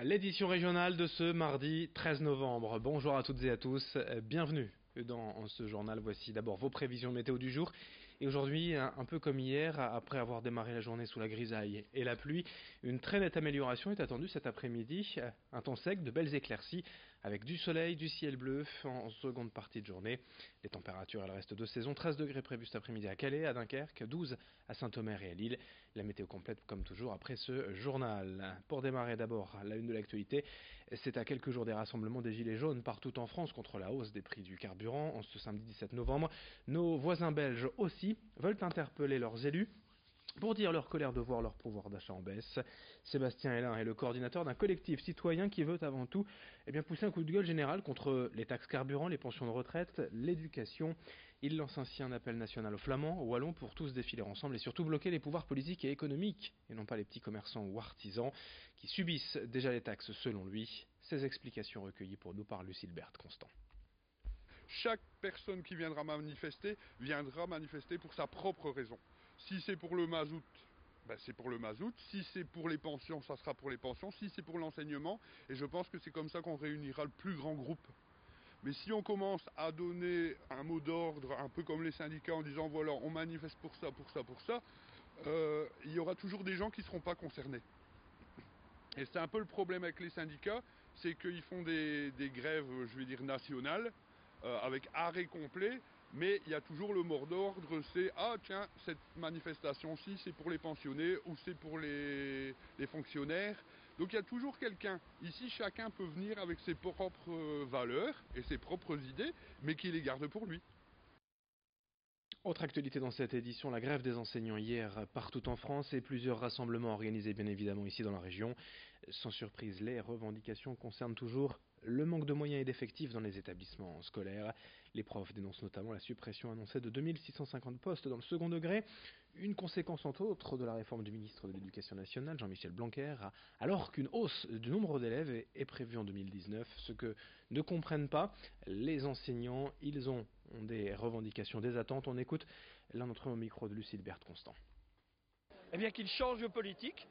L'édition régionale de ce mardi 13 novembre. Bonjour à toutes et à tous, bienvenue dans ce journal. Voici d'abord vos prévisions météo du jour. Et aujourd'hui, un peu comme hier, après avoir démarré la journée sous la grisaille et la pluie, une très nette amélioration est attendue cet après-midi. Un temps sec, de belles éclaircies, avec du soleil, du ciel bleu en seconde partie de journée. Les températures, elles restent de saison. 13 degrés prévus cet après-midi à Calais, à Dunkerque, 12 à Saint-Omer et à Lille. La météo complète comme toujours après ce journal. Pour démarrer d'abord, la une de l'actualité, c'est à quelques jours des rassemblements des Gilets jaunes partout en France contre la hausse des prix du carburant. En ce samedi 17 novembre, nos voisins belges aussi veulent interpeller leurs élus pour dire leur colère de voir leur pouvoir d'achat en baisse. Sébastien Hélin est le coordinateur d'un collectif citoyen qui veut avant tout pousser un coup de gueule général contre les taxes carburant, les pensions de retraite, l'éducation. Il lance ainsi un appel national aux Flamands, aux Wallons pour tous défiler ensemble et surtout bloquer les pouvoirs politiques et économiques et non pas les petits commerçants ou artisans qui subissent déjà les taxes selon lui. Ces explications recueillies pour nous par Lucille-Berthe Constant. Chaque personne qui viendra manifester pour sa propre raison. Si c'est pour le mazout, c'est pour le mazout. Si c'est pour les pensions, ça sera pour les pensions. Si c'est pour l'enseignement, et je pense que c'est comme ça qu'on réunira le plus grand groupe. Mais si on commence à donner un mot d'ordre, un peu comme les syndicats, en disant voilà, on manifeste pour ça, il y aura toujours des gens qui ne seront pas concernés. Et c'est un peu le problème avec les syndicats, c'est qu'ils font des grèves, je vais dire, nationales, avec arrêt complet, mais il y a toujours le mot d'ordre, c'est ah tiens, cette manifestation-ci c'est pour les pensionnés ou c'est pour les fonctionnaires. Donc il y a toujours quelqu'un. Ici chacun peut venir avec ses propres valeurs et ses propres idées, mais qui les garde pour lui. Autre actualité dans cette édition, la grève des enseignants hier partout en France et plusieurs rassemblements organisés bien évidemment ici dans la région. Sans surprise, les revendications concernent toujours le manque de moyens et d'effectifs dans les établissements scolaires. Les profs dénoncent notamment la suppression annoncée de 2650 postes dans le second degré, une conséquence entre autres de la réforme du ministre de l'Éducation nationale, Jean-Michel Blanquer, alors qu'une hausse du nombre d'élèves est prévue en 2019. Ce que ne comprennent pas les enseignants, ils ont des revendications, des attentes. On écoute l'un d'entre eux au micro de Lucille-Berthe Constant. Eh bien qu'ils changent de politique,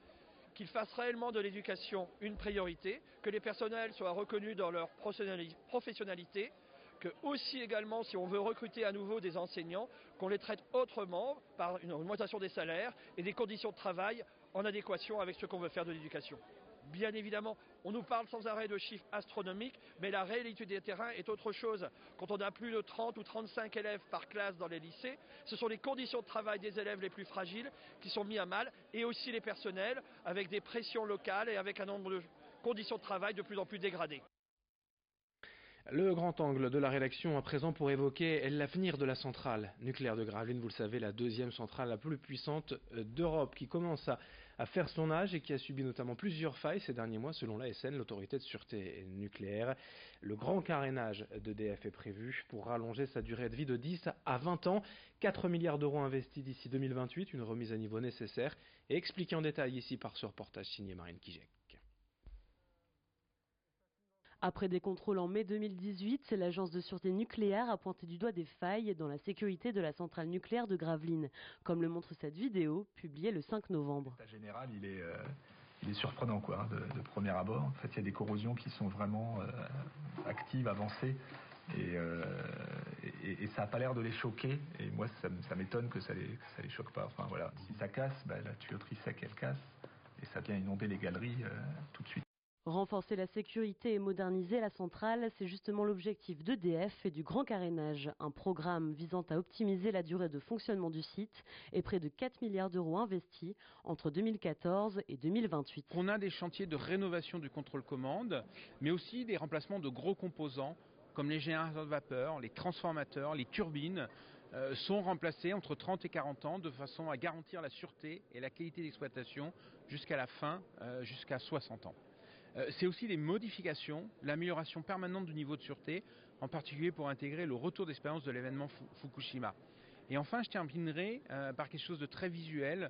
qu'ils fassent réellement de l'éducation une priorité, que les personnels soient reconnus dans leur professionnalité, que aussi également, si on veut recruter à nouveau des enseignants, qu'on les traite autrement par une augmentation des salaires et des conditions de travail en adéquation avec ce qu'on veut faire de l'éducation. Bien évidemment, on nous parle sans arrêt de chiffres astronomiques, mais la réalité des terrains est autre chose. Quand on a plus de 30 ou 35 élèves par classe dans les lycées, ce sont les conditions de travail des élèves les plus fragiles qui sont mis à mal, et aussi les personnels, avec des pressions locales et avec un nombre de conditions de travail de plus en plus dégradées. Le grand angle de la rédaction à présent pour évoquer l'avenir de la centrale nucléaire de Gravelines. Vous le savez, la deuxième centrale la plus puissante d'Europe qui commence à faire son âge et qui a subi notamment plusieurs failles ces derniers mois selon l'ASN, l'autorité de sûreté nucléaire. Le grand carénage d'EDF est prévu pour rallonger sa durée de vie de 10 à 20 ans. 4 milliards d'euros investis d'ici 2028, une remise à niveau nécessaire et expliqué en détail ici par ce reportage signé Marine Kijek. Après des contrôles en mai 2018, l'agence de sûreté nucléaire a pointé du doigt des failles dans la sécurité de la centrale nucléaire de Gravelines, comme le montre cette vidéo publiée le 5 novembre. L'état général, il est surprenant de premier abord. En fait, il y a des corrosions qui sont vraiment actives, avancées, et ça n'a pas l'air de les choquer. Et moi, ça m'étonne que ça les choque pas. Enfin voilà, si ça casse, la tuyauterie sec elle casse et ça vient inonder les galeries tout de suite. Renforcer la sécurité et moderniser la centrale, c'est justement l'objectif d'EDF et du Grand Carénage, un programme visant à optimiser la durée de fonctionnement du site et près de 4 milliards d'euros investis entre 2014 et 2028. On a des chantiers de rénovation du contrôle-commande, mais aussi des remplacements de gros composants comme les générateurs de vapeur, les transformateurs, les turbines sont remplacés entre 30 et 40 ans de façon à garantir la sûreté et la qualité d'exploitation jusqu'à la fin, jusqu'à 60 ans. C'est aussi des modifications, l'amélioration permanente du niveau de sûreté, en particulier pour intégrer le retour d'expérience de l'événement Fukushima. Et enfin, je terminerai par quelque chose de très visuel.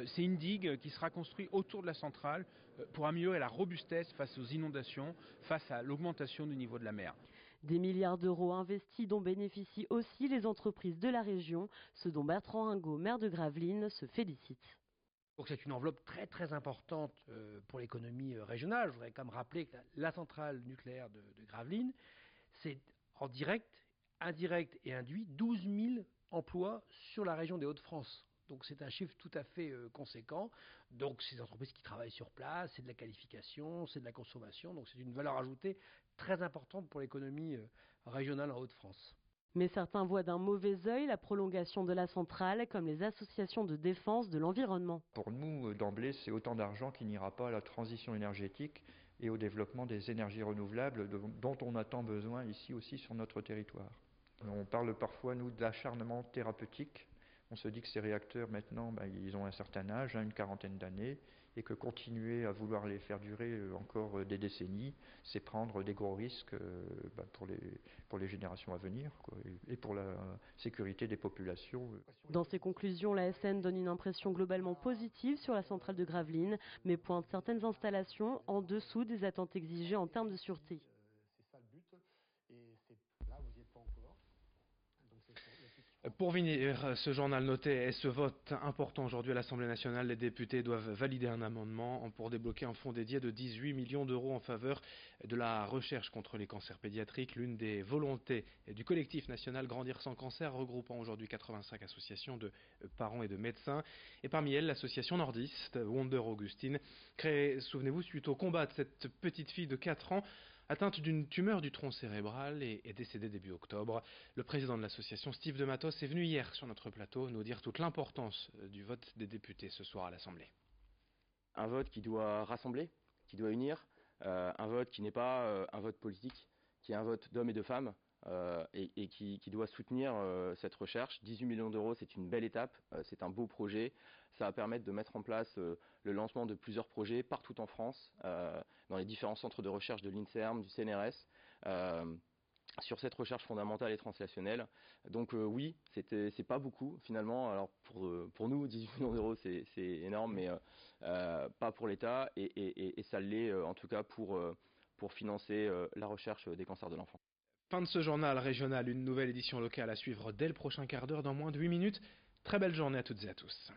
C'est une digue qui sera construite autour de la centrale pour améliorer la robustesse face aux inondations, face à l'augmentation du niveau de la mer. Des milliards d'euros investis dont bénéficient aussi les entreprises de la région, ce dont Bertrand Ringot, maire de Gravelines, se félicite. Donc c'est une enveloppe très très importante pour l'économie régionale. Je voudrais quand même rappeler que la centrale nucléaire de Gravelines, c'est en direct, indirect et induit 12 000 emplois sur la région des Hauts-de-France. Donc c'est un chiffre tout à fait conséquent. Donc c'est des entreprises qui travaillent sur place, c'est de la qualification, c'est de la consommation. Donc c'est une valeur ajoutée très importante pour l'économie régionale en Hauts-de-France. Mais certains voient d'un mauvais œil la prolongation de la centrale, comme les associations de défense de l'environnement. Pour nous, d'emblée, c'est autant d'argent qui n'ira pas à la transition énergétique et au développement des énergies renouvelables dont on a tant besoin ici aussi sur notre territoire. On parle parfois, nous, d'acharnement thérapeutique. On se dit que ces réacteurs, maintenant, ils ont un certain âge, une quarantaine d'années, et que continuer à vouloir les faire durer encore des décennies, c'est prendre des gros risques pour les générations à venir, quoi, et pour la sécurité des populations. Dans ses conclusions, la SN donne une impression globalement positive sur la centrale de Gravelines, mais pointe certaines installations en dessous des attentes exigées en termes de sûreté. C'est ça le but, et là vous n'y êtes pas encore. Pour finir, ce journal notait ce vote important aujourd'hui à l'Assemblée nationale. Les députés doivent valider un amendement pour débloquer un fonds dédié de 18 millions d'euros en faveur de la recherche contre les cancers pédiatriques, l'une des volontés du collectif national Grandir sans cancer, regroupant aujourd'hui 85 associations de parents et de médecins. Et parmi elles, l'association nordiste Wonder Augustine, créée, souvenez-vous, suite au combat de cette petite fille de 4 ans, atteinte d'une tumeur du tronc cérébral et décédée début octobre. Le président de l'association, Steve de Matos, est venu hier sur notre plateau nous dire toute l'importance du vote des députés ce soir à l'Assemblée. Un vote qui doit rassembler, qui doit unir, un vote qui n'est pas un vote politique, qui est un vote d'hommes et de femmes et qui doit soutenir cette recherche. 18 millions d'euros, c'est une belle étape, c'est un beau projet. Ça va permettre de mettre en place le lancement de plusieurs projets partout en France, dans les différents centres de recherche de l'INSERM, du CNRS, sur cette recherche fondamentale et translationnelle. Donc oui, c'est pas beaucoup finalement. Alors pour nous, 18 millions d'euros, c'est énorme, mais pas pour l'État, et ça l'est en tout cas pour financer la recherche des cancers de l'enfant. Fin de ce journal régional, une nouvelle édition locale à suivre dès le prochain quart d'heure dans moins de 8 minutes. Très belle journée à toutes et à tous.